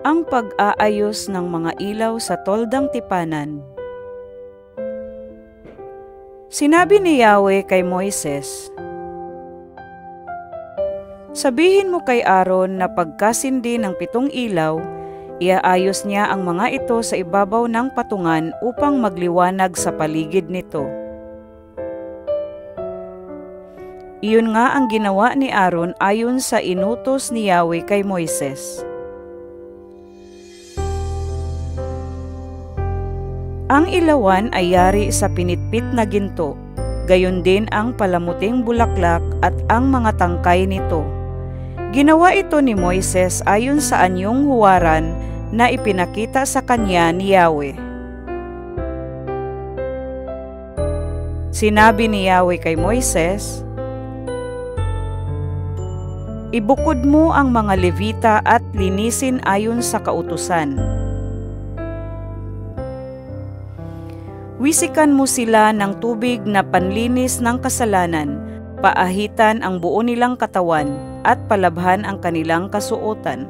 Ang pag-aayos ng mga ilaw sa toldang tipanan. Sinabi ni Yahweh kay Moises, "Sabihin mo kay Aaron na pagkasindi ng 7 ilaw, iaayos niya ang mga ito sa ibabaw ng patungan upang magliwanag sa paligid nito." Iyon nga ang ginawa ni Aaron ayon sa inutos ni Yahweh kay Moises. Ang ilawan ay yari sa pinitpit na ginto, gayon din ang palamuting bulaklak at ang mga tangkay nito. Ginawa ito ni Moises ayon sa anyong huwaran na ipinakita sa kanya ni Yahweh. Sinabi ni Yahweh kay Moises, "Ibukod mo ang mga Levita at linisin ayon sa kautusan. Wisikan mo sila ng tubig na panlinis ng kasalanan, paahitan ang buo nilang katawan, at palabhan ang kanilang kasuotan.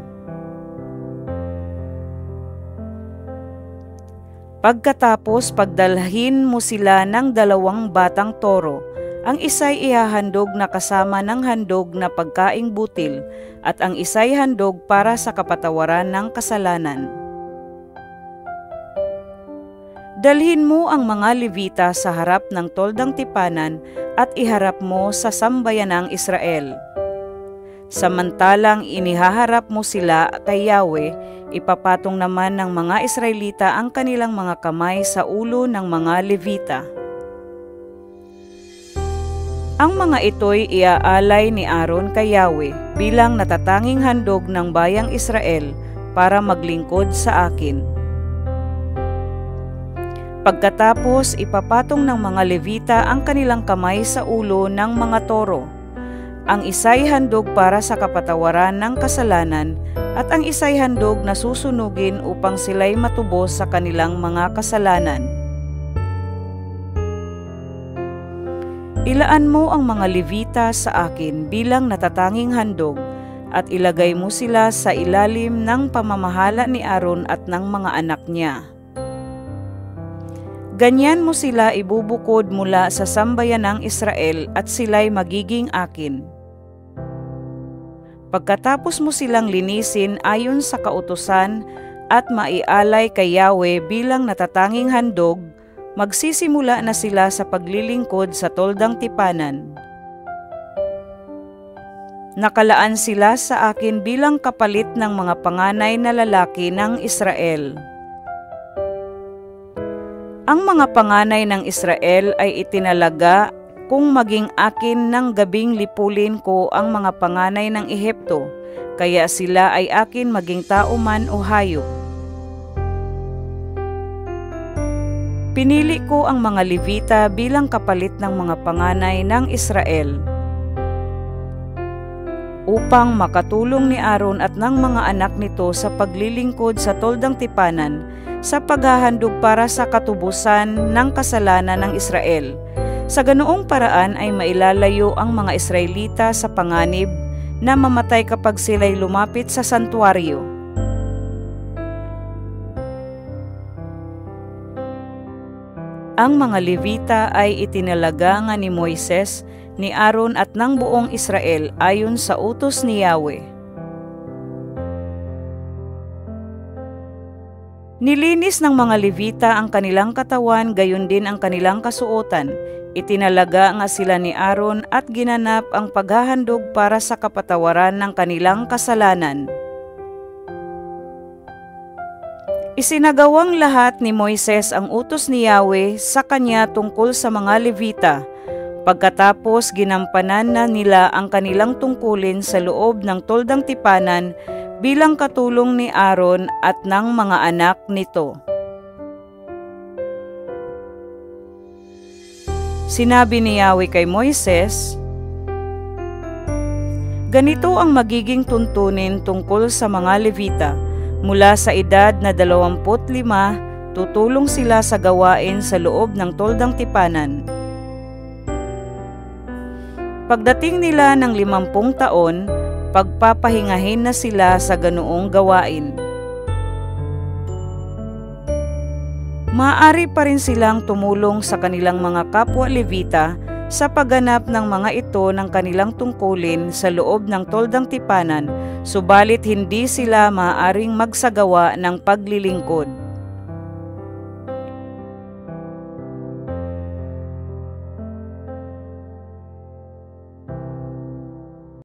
Pagkatapos pagdalhin mo sila ng 2 batang toro, ang isa'y ihahandog na kasama ng handog na pagkaing butil, at ang isa'y handog para sa kapatawaran ng kasalanan. Dalhin mo ang mga Levita sa harap ng toldang tipanan at iharap mo sa sambayanang Israel. Samantalang inihaharap mo sila kay Yahweh, ipapatong naman ng mga Israelita ang kanilang mga kamay sa ulo ng mga Levita. Ang mga ito'y iaalay ni Aaron kay Yahweh bilang natatanging handog ng bayang Israel para maglingkod sa akin. Pagkatapos, ipapatong ng mga Levita ang kanilang kamay sa ulo ng mga toro. Ang isa'y handog para sa kapatawaran ng kasalanan at ang isa'y handog na susunugin upang sila'y matubos sa kanilang mga kasalanan. Ilaan mo ang mga Levita sa akin bilang natatanging handog at ilagay mo sila sa ilalim ng pamamahala ni Aaron at ng mga anak niya. Ganyan mo sila ibubukod mula sa sambayanang Israel at sila'y magiging akin. Pagkatapos mo silang linisin ayon sa kautusan at maialay kay Yahweh bilang natatanging handog, magsisimula na sila sa paglilingkod sa toldang tipanan. Nakalaan sila sa akin bilang kapalit ng mga panganay na lalaki ng Israel. Ang mga panganay ng Israel ay itinalaga kung maging akin ng gabing lipulin ko ang mga panganay ng Ehipto, kaya sila ay akin maging tao man o hayop. Pinili ko ang mga Levita bilang kapalit ng mga panganay ng Israel upang makatulong ni Aaron at ng mga anak nito sa paglilingkod sa toldang tipanan sa paghahandog para sa katubusan ng kasalanan ng Israel. Sa ganoong paraan ay mailalayo ang mga Israelita sa panganib na mamatay kapag sila'y lumapit sa santuaryo. Ang mga Levita ay itinalaga nga ni Moises, ni Aaron at ng buong Israel ayon sa utos ni Yahweh. Nilinis ng mga Levita ang kanilang katawan, gayon din ang kanilang kasuotan. Itinalaga nga sila ni Aaron at ginanap ang paghahandog para sa kapatawaran ng kanilang kasalanan. Isinagawang lahat ni Moises ang utos ni Yahweh sa kanya tungkol sa mga Levita. Pagkatapos ginampanan na nila ang kanilang tungkulin sa loob ng toldang tipanan bilang katulong ni Aaron at ng mga anak nito. Sinabi ni Yahweh kay Moises, "Ganito ang magiging tuntunin tungkol sa mga Levita. Mula sa edad na 25, tutulong sila sa gawain sa loob ng toldang tipanan. Pagdating nila ng 50 taon, pagpapahingahin na sila sa ganoong gawain. Maaari pa rin silang tumulong sa kanilang mga kapwa Levita sa pagganap ng mga ito ng kanilang tungkulin sa loob ng toldang tipanan, subalit hindi sila maaaring magsagawa ng paglilingkod.